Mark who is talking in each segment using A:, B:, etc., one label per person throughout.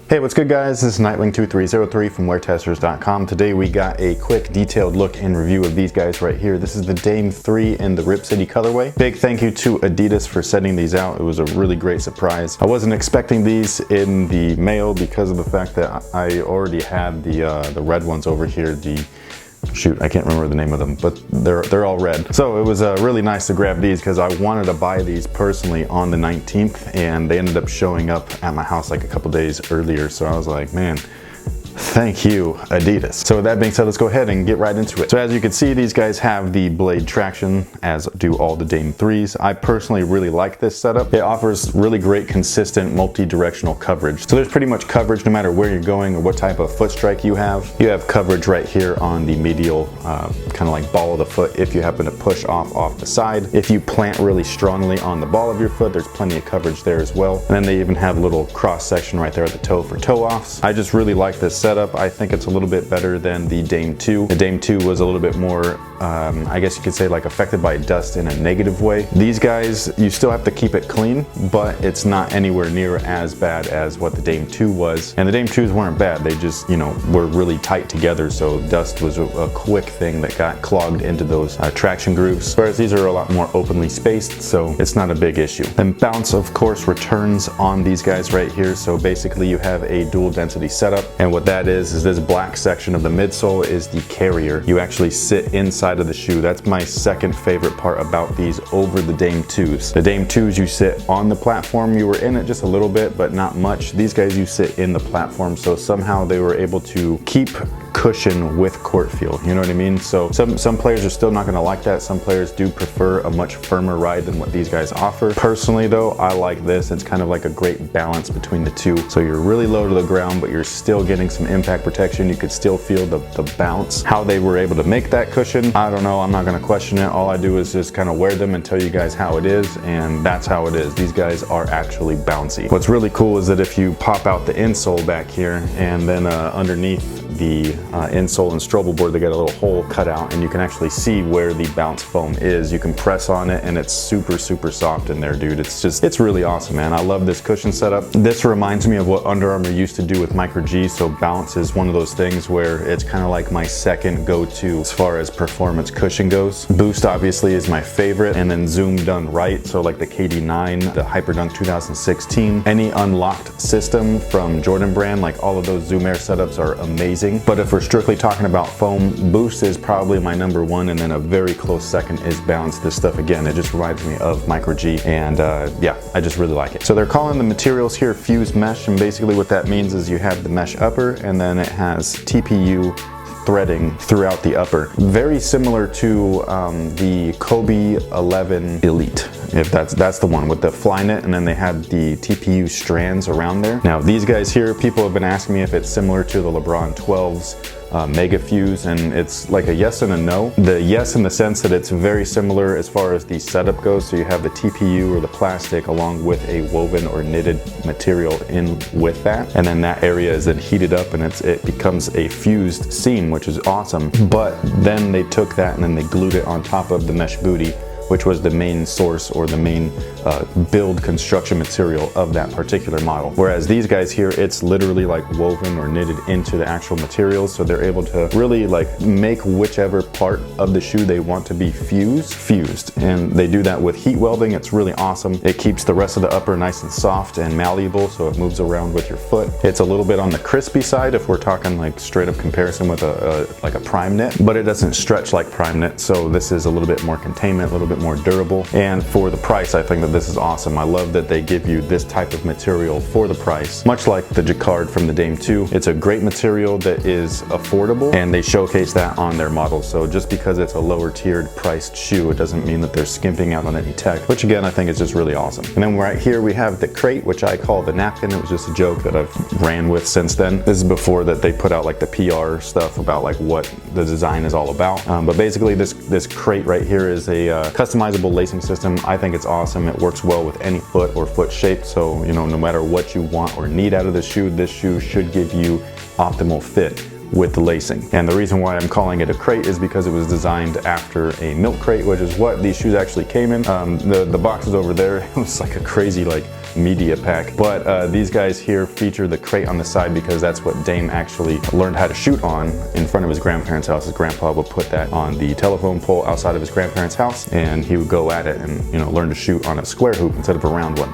A: Hey, what's good guys? This is Nightwing2303 from WearTesters.com. Today we got a quick detailed look and review of these guys right here. This is the Dame 3 in the Rip City colorway. Big thank you to Adidas for sending these out. It was a really great surprise. I wasn't expecting these in the mail because of the fact that I already had the red ones over here. Shoot, I can't remember the name of them, but they're all red. So it was really nice to grab these because I wanted to buy these personally on the 19th, and they ended up showing up at my house like a couple days earlier. So I was like, man, thank you, Adidas. So with that being said, let's go ahead and get right into it. So as you can see, these guys have the blade traction, as do all the Dame 3s. I personally really like this setup. It offers really great, consistent, multi-directional coverage. So there's pretty much coverage no matter where you're going or what type of foot strike you have. You have coverage right here on the medial, kind of like ball of the foot if you happen to push off the side. If you plant really strongly on the ball of your foot, there's plenty of coverage there as well. And then they even have a little cross section right there at the toe for toe offs. I just really like this setup. I think it's a little bit better than the Dame 2. The Dame 2 was a little bit more, I guess you could say, like affected by dust in a negative way. These guys, you still have to keep it clean, but it's not anywhere near as bad as what the Dame 2 was. And the Dame 2s weren't bad. They just, you know, were really tight together. So dust was a quick thing that got clogged into those traction grooves. Whereas these are a lot more openly spaced, so it's not a big issue. And bounce, of course, returns on these guys right here. So basically you have a dual density setup. And what that is this black section of the midsole is the carrier. You actually sit inside of the shoe. That's my second favorite part about these over the Dame 2s. The Dame 2s, you sit on the platform. You were in it just a little bit, but not much. These guys, you sit in the platform. So somehow they were able to keep cushion with court feel, you know what I mean? So some players are still not gonna like that. Some players do prefer a much firmer ride than what these guys offer. Personally though, I like this. It's kind of like a great balance between the two. So you're really low to the ground, but you're still getting some impact protection. You could still feel the bounce. How they were able to make that cushion, I don't know. I'm not gonna question it. All I do is just kind of wear them and tell you guys how it is, and that's how it is. These guys are actually bouncy. What's really cool is that if you pop out the insole back here and then underneath the insole and Strobel board, they got a little hole cut out, and you can actually see where the bounce foam is. You can press on it and it's super soft in there, dude. It's really awesome, man. I love this cushion setup. This reminds me of what Under Armour used to do with Micro G. So bounce is one of those things where it's kind of like my second go-to as far as performance cushion goes. Boost obviously is my favorite, and then Zoom done right. So like the KD9, the Hyperdunk 2016, any unlocked system from Jordan brand, like all of those Zoom Air setups are amazing. But if we're strictly talking about foam, Boost is probably my number one, and then a very close second is Bounce. This stuff, again, it just reminds me of Micro G, and yeah, I just really like it. So they're calling the materials here fused mesh, and basically what that means is you have the mesh upper, and then it has TPU threading throughout the upper. Very similar to the Kobe 11 Elite, if that's the one with the fly knit, and then they had the TPU strands around there. Now these guys here, people have been asking me if it's similar to the LeBron 12's Mega Fuse, and it's like a yes and a no. The yes in the sense that it's very similar as far as the setup goes. So you have the TPU or the plastic along with a woven or knitted material in with that, and then that area is then heated up and it becomes a fused seam, which is awesome. But then they took that and then they glued it on top of the mesh booty, which was the main source or the main build construction material of that particular model. Whereas these guys here, it's literally like woven or knitted into the actual materials. So they're able to really like make whichever part of the shoe they want to be fused. And they do that with heat welding. It's really awesome. It keeps the rest of the upper nice and soft and malleable, so it moves around with your foot. It's a little bit on the crispy side if we're talking like straight up comparison with like a prime knit, but it doesn't stretch like prime knit. So this is a little bit more containment, a little bit more durable. And for the price, I think that this is awesome. I love that they give you this type of material for the price, much like the Jacquard from the Dame 2. It's a great material that is affordable, and they showcase that on their model. So just because it's a lower tiered priced shoe, it doesn't mean that they're skimping out on any tech, which again, I think is just really awesome. And then right here we have the crate, which I call the napkin. It was just a joke that I've ran with since then. This is before that they put out like the PR stuff about like what the design is all about. But basically this crate right here is a customizable lacing system. I think it's awesome. It works well with any foot or foot shape. So, you know, no matter what you want or need out of this shoe should give you optimal fit with the lacing. And the reason why I'm calling it a crate is because it was designed after a milk crate, which is what these shoes actually came in. The boxes over there, it was like a crazy like media pack. But these guys here feature the crate on the side because that's what Dame actually learned how to shoot on in front of his grandparents' house. His grandpa would put that on the telephone pole outside of his grandparents' house, and he would go at it and, you know, learn to shoot on a square hoop instead of a round one,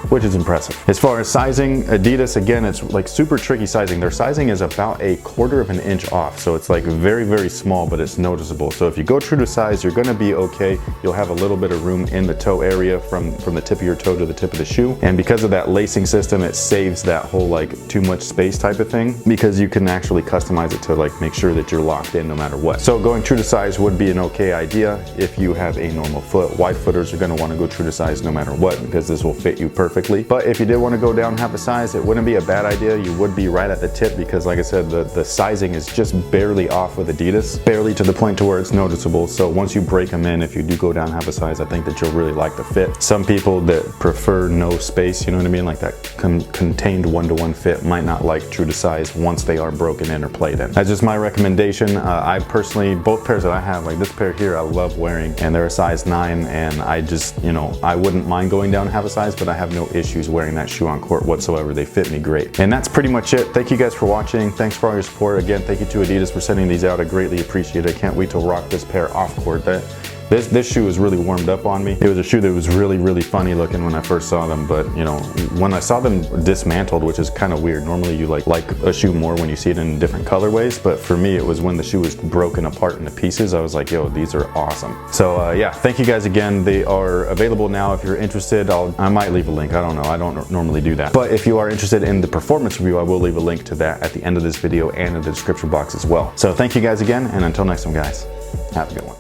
A: which is impressive. As far as sizing, Adidas, again, it's like super tricky sizing. Their sizing is about 1/4 of an inch off, so it's like very, very small, but it's noticeable. So if you go true to size, you're gonna be okay. You'll have a little bit of room in the toe area from the tip of your toe to the tip of the shoe. And because of that lacing system, it saves that whole like too much space type of thing, because you can actually customize it to like make sure that you're locked in no matter what. So going true to size would be an okay idea if you have a normal foot. Wide footers are gonna wanna go true to size no matter what, because this will fit you perfectly. But if you did want to go down half a size, it wouldn't be a bad idea. You would be right at the tip because, like I said, the sizing is just barely off with Adidas, barely to the point to where it's noticeable. So once you break them in, if you do go down half a size, I think that you'll really like the fit. Some people that prefer no space, you know what I mean, like that contained one-to-one fit, might not like true to size once they are broken in or played in. That's just my recommendation. I personally, both pairs that I have, like this pair here, I love wearing, and they're a size 9, and I just, you know, I wouldn't mind going down half a size, but I have no issues wearing that shoe on court whatsoever. They fit me great. And that's pretty much it. Thank you guys for watching. Thanks for all your support. Again, thank you to Adidas for sending these out. I greatly appreciate it. I can't wait to rock this pair off court. This shoe was really warmed up on me. It was a shoe that was really, really funny looking when I first saw them, but you know, when I saw them dismantled, which is kind of weird. Normally you like a shoe more when you see it in different colorways, but for me it was when the shoe was broken apart into pieces. I was like, yo, these are awesome. So yeah, thank you guys again. They are available now. If you're interested, I might leave a link. I don't know. I don't normally do that. But if you are interested in the performance review, I will leave a link to that at the end of this video and in the description box as well. So thank you guys again, and until next time guys, have a good one.